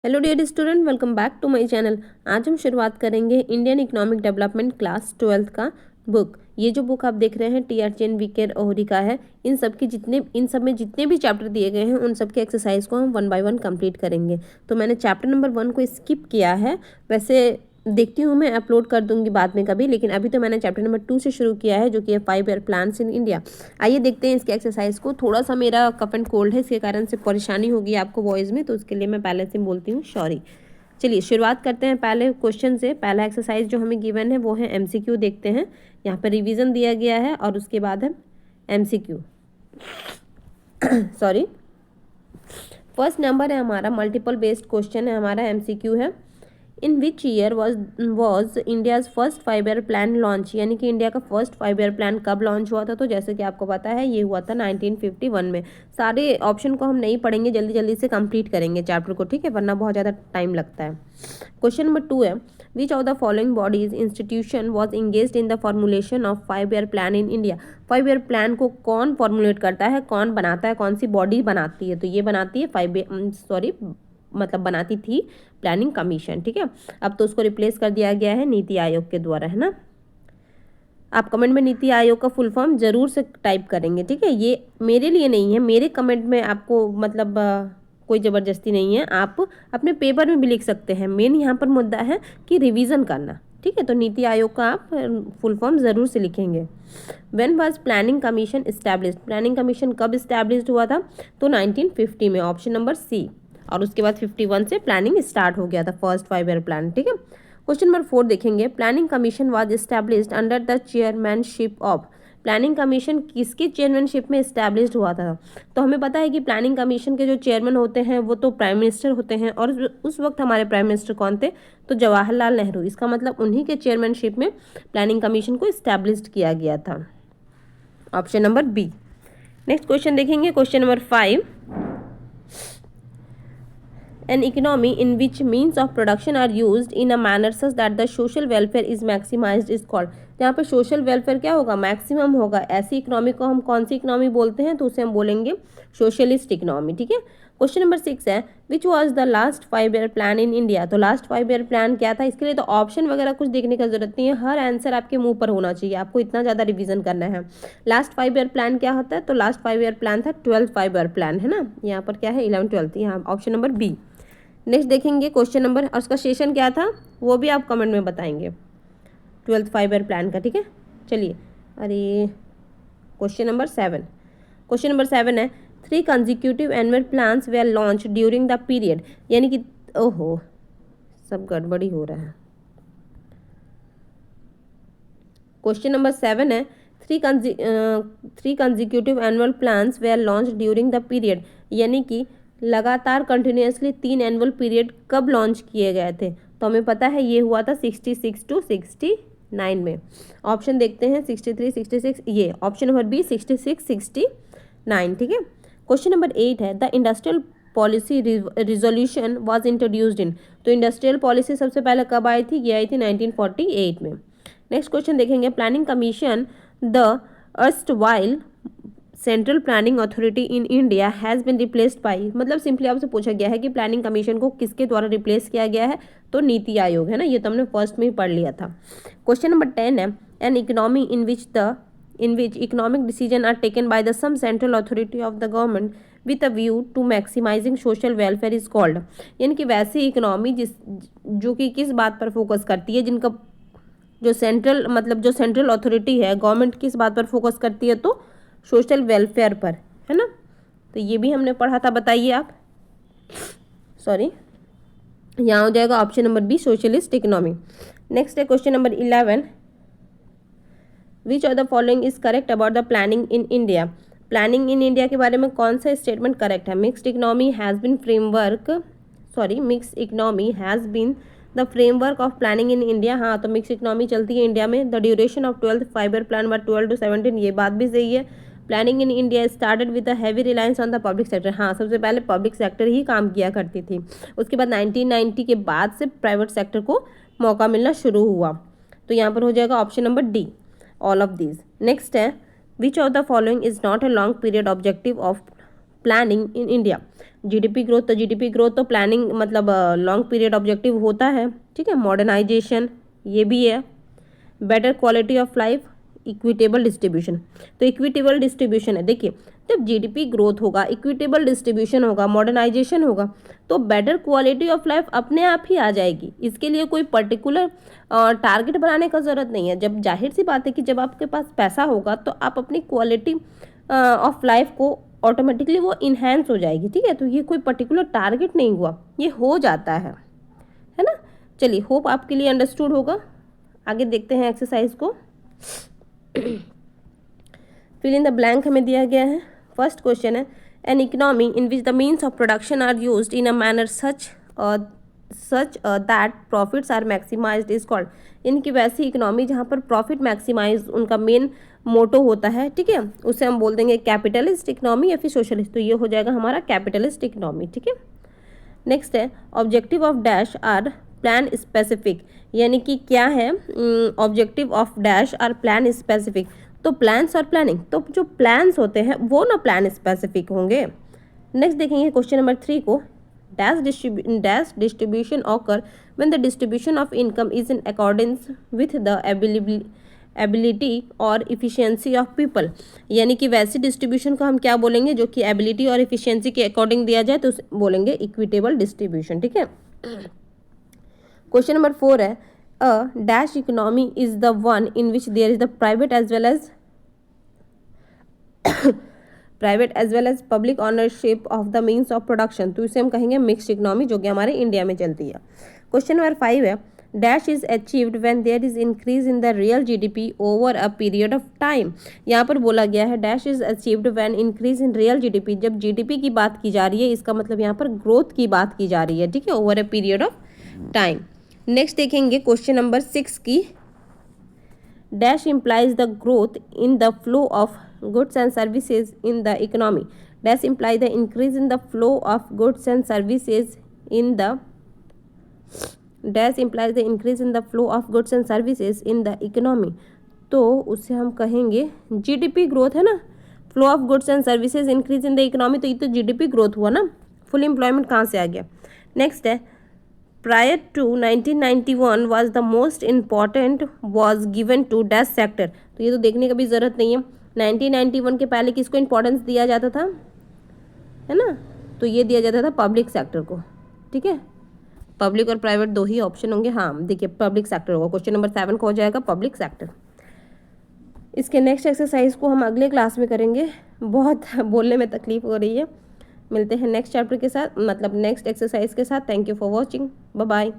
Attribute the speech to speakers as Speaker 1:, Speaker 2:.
Speaker 1: Hello dear student, welcome back to my channel. आज हम शुरुआत करेंगे Indian economic development class 12th का बुक। ये जो बुक आप देख रहे हैं टी आर चेन वीकेर ओहरी का है। इन सब में जितने भी चैप्टर दिए गए हैं उन सब के एक्सरसाइज को हम 1 बाय 1 कंप्लीट करेंगे। तो मैंने चैप्टर नंबर 1 को स्किप किया है। वैसे देखती हूँ मैं अपलोड कर दूंगी बाद में कभी, लेकिन अभी तो मैंने चैप्टर नंबर 2 से शुरू किया है, जो कि है 5 ईयर प्लान्स इन इंडिया। आइए देखते हैं इसके एक्सरसाइज को। थोड़ा सा मेरा कफ एंड कोल्ड है, इसके कारण से परेशानी होगी आपको वॉइस में, तो उसके लिए मैं पहले से बोलती हूँ सॉरी। चलिए शुरुआत करते हैं पहले क्वेश्चन से। पहला एक्सरसाइज जो हमें गिवन है वो है एमसीक्यू। देखते हैं, यहाँ पर रिवीजन दिया गया है और उसके बाद है एमसीक्यू। सॉरी, फर्स्ट नंबर है हमारा मल्टीपल बेस्ड क्वेश्चन है, हमारा एमसीक्यू है। In which year was India's first 5 year plan launch, यानी कि इंडिया का फर्स्ट 5 ईयर प्लान कब लॉन्च हुआ था। तो जैसे कि आपको पता है ये हुआ था 1951 में। सारे ऑप्शन को हम नहीं पढ़ेंगे, जल्दी जल्दी से कंप्लीट करेंगे चैप्टर को, ठीक है, वरना बहुत ज़्यादा टाइम लगता है। क्वेश्चन नंबर 2 है, which of the following bodies institution was engaged in the formulation of 5 year plan in India. 5 year plan को कौन फॉर्मुलेट करता है, कौन बनाता है, कौन सी बॉडी बनाती है। तो ये बनाती है बनाती थी प्लानिंग कमीशन, ठीक है। अब तो उसको रिप्लेस कर दिया गया है नीति आयोग के द्वारा, है ना। आप कमेंट में नीति आयोग का फुल फॉर्म जरूर से टाइप करेंगे, ठीक है। ये मेरे लिए नहीं है, मेरे कमेंट में आपको कोई ज़बरदस्ती नहीं है, आप अपने पेपर में भी लिख सकते हैं। मेन यहाँ पर मुद्दा है कि रिवीजन करना, ठीक है। तो नीति आयोग का आप फुल फॉर्म ज़रूर से लिखेंगे। When was planning commission established, planning commission कब इस्टेब्लिश्ड हुआ था। तो 1950 में, ऑप्शन नंबर सी। और उसके बाद 51 से प्लानिंग स्टार्ट हो गया था, फर्स्ट 5 ईयर प्लान, ठीक है। क्वेश्चन नंबर 4 देखेंगे, planning commission was established under the chairmanship of. Planning commission किसकी चेयरमैनशिप में एस्टैब्लिश्ड हुआ था। तो हमें पता है कि प्लानिंग कमीशन के जो चेयरमैन होते हैं वो तो प्राइम मिनिस्टर होते हैं, और उस वक्त हमारे प्राइम मिनिस्टर कौन थे, तो जवाहरलाल नेहरू। इसका मतलब उन्हीं के चेयरमैनशिप में प्लानिंग कमीशन को एस्टैब्लिश्ड किया गया था, option number B. Next question देखेंगे, question number 5, an economy in which means of production are used in a manner such that the social welfare is maximized is called। यहाँ पे social welfare क्या होगा, maximum होगा। ऐसी economy को हम कौन सी इकोनॉमी बोलते हैं, तो उसे हम बोलेंगे सोशलिस्ट इकोनॉमी, ठीक है। क्वेश्चन नंबर 6 है, which was the last 5 year plan in India. तो लास्ट 5 ईयर प्लान क्या था। इसके लिए तो ऑप्शन वगैरह कुछ देखने का जरूरत नहीं है, हर आंसर आपके मुंह पर होना चाहिए, आपको इतना ज़्यादा रिवीजन करना है। लास्ट 5 ईयर प्लान क्या होता है, तो लास्ट 5 ईयर प्लान था 12th 5 ईयर प्लान, है ना। यहाँ पर क्या है 11 12th, यहाँ ऑप्शन नंबर बी। नेक्स्ट देखेंगे क्वेश्चन नंबर, और उसका सेशन क्या था वो भी आप कमेंट में बताएंगे, 12th 5 ईयर प्लान का, ठीक है। चलिए, अरे क्वेश्चन नंबर 7, क्वेश्चन नंबर 7 है, 3 consecutive annual plans were launch during the period, यानी कि ओहो सब गड़बड़ी हो रहा है। क्वेश्चन नंबर 7 है, 3 consecutive annual plans were launch during the period, यानी कि लगातार कंटिन्यूसली 3 एनुअल पीरियड कब लॉन्च किए गए थे। तो हमें पता है ये हुआ था 66 to 69 में। ऑप्शन देखते हैं 63 66, ये ऑप्शन नंबर बी 66 69, ठीक है। क्वेश्चन नंबर 8 है, the industrial policy resolution was introduced in. तो इंडस्ट्रियल पॉलिसी सबसे पहले कब आई थी, ये आई थी 1948 में। नेक्स्ट क्वेश्चन देखेंगे, planning commission the erstwhile central planning authority in India has been replaced by, मतलब सिंपली आपसे पूछा गया है कि प्लानिंग कमीशन को किसके द्वारा रिप्लेस किया गया है, तो नीति आयोग, है ना। ये तो हमने फर्स्ट में ही पढ़ लिया था। क्वेश्चन नंबर 10 है, an economy in which economic decision are taken by the some central authority of the government with a view to maximising social welfare is called, यानी कि वैसी इकोनॉमी जो कि किस बात पर फोकस करती है, जिनका जो सेंट्रल अथॉरिटी है, गवर्नमेंट किस बात पर फोकस करती है, तो सोशल वेलफेयर पर, है ना। तो ये भी हमने पढ़ा था, बताइए आप। सॉरी, यहाँ हो जाएगा option number B socialist economy. Next है question number 11, which of the following is correct about the planning in India. Planning in India के बारे में कौन सा स्टेटमेंट करेक्ट है। Mixed economy has been the framework of planning in India. हाँ, तो mix economy चलती है इंडिया में। The duration of 12th 5 year plan व 12 to 17, ये बात भी सही है। Planning in India started with a heavy reliance on the public sector. हाँ, सबसे पहले पब्लिक सेक्टर ही काम किया करती थी, उसके बाद 1990 के बाद से प्राइवेट सेक्टर को मौका मिलना शुरू हुआ। तो यहाँ पर हो जाएगा option number D, all of these. Next है, which of the following is not a long period objective of planning in India. GDP growth, तो जीडीपी ग्रोथ तो प्लानिंग मतलब लॉन्ग पीरियड ऑब्जेक्टिव होता है, ठीक है। मॉडर्नाइजेशन ये भी है। Better quality of life, equitable distribution, तो इक्विटेबल डिस्ट्रीब्यूशन है। देखिए जब जीडीपी ग्रोथ होगा, इक्विटेबल डिस्ट्रीब्यूशन होगा, मॉडर्नाइजेशन होगा, तो बेटर क्वालिटी ऑफ लाइफ अपने आप ही आ जाएगी। इसके लिए कोई पर्टिकुलर टारगेट बनाने का ज़रूरत नहीं है। जब जाहिर सी बात है कि जब आपके पास पैसा होगा तो आप अपनी क्वालिटी ऑफ लाइफ को ऑटोमेटिकली वो इन्हेंस हो जाएगी, ठीक है। तो ये कोई पर्टिकुलर टारगेट नहीं हुआ, ये हो जाता है ना। चलिए, होप आपके लिए अंडरस्टूड होगा। आगे देखते हैं एक्सरसाइज को। फिल इन द ब्लैंक हमें दिया गया है। फर्स्ट क्वेश्चन है, an economy in which the means of production are used in a manner such that profits are maximised is called. इनकी वैसी इकोनॉमी जहाँ पर प्रॉफिट मैक्सिमाइज उनका मेन मोटो होता है, ठीक है, उसे हम बोल देंगे कैपिटलिस्ट इकोनॉमी या फिर सोशलिस्ट। तो ये हो जाएगा हमारा कैपिटलिस्ट इकोनॉमी, ठीक है। नेक्स्ट है, objective of dash are plan specific, यानी कि क्या है objective of dash are plan specific. तो प्लान्स और प्लानिंग, तो जो प्लान्स होते हैं वो ना प्लान स्पेसिफिक होंगे। नेक्स्ट देखेंगे क्वेश्चन नंबर 3 को। Dash distribution occur when the distribution of income is in accordance with the ability और इफिशियंसी ऑफ पीपल, यानी कि वैसी डिस्ट्रीब्यूशन को हम क्या बोलेंगे जो कि एबिलिटी और इफिशियंसी के अकॉर्डिंग दिया जाए, तो बोलेंगे इक्विटेबल डिस्ट्रीब्यूशन, ठीक है। क्वेश्चन नंबर 4 है, a dash economy is the one in which there is the private as well as public ownership of the means of production. तो इसे हम कहेंगे मिक्स्ड इकोनॉमी, जो कि हमारे इंडिया में चलती है। क्वेश्चन नंबर 5 है, dash is achieved when there is increase in the real GDP over a period of time. यहाँ पर बोला गया है dash is achieved when increase in real GDP. जब जीडीपी की बात की जा रही है, इसका मतलब यहाँ पर ग्रोथ की बात की जा रही है, ठीक है, over a period of time. Next देखेंगे क्वेश्चन नंबर 6 की। Dash implies the growth in the flow of goods and services in the economy. Dash imply the increase in the flow of goods and services in the dash implies the increase in the flow of goods and services in the economy. तो उससे हम कहेंगे GDP growth है ना, flow of goods and services increase in the economy, तो ये तो GDP growth हुआ ना, फुल एम्प्लॉयमेंट कहाँ से आ गया। नेक्स्ट है, prior to 1991 was the most important was given to dash sector। तो ये तो देखने का भी ज़रूरत नहीं है, 1991 के पहले किसको इंपॉर्टेंस दिया जाता था, है ना, तो ये दिया जाता था पब्लिक सेक्टर को, ठीक है। पब्लिक और प्राइवेट दो ही ऑप्शन होंगे, हाँ देखिए पब्लिक सेक्टर होगा। क्वेश्चन नंबर 7 को हो जाएगा पब्लिक सेक्टर। इसके नेक्स्ट एक्सरसाइज को हम अगले क्लास में करेंगे, बहुत बोलने में तकलीफ हो रही है। मिलते हैं नेक्स्ट चैप्टर के साथ, मतलब नेक्स्ट एक्सरसाइज के साथ। Thank you for watching, bye bye.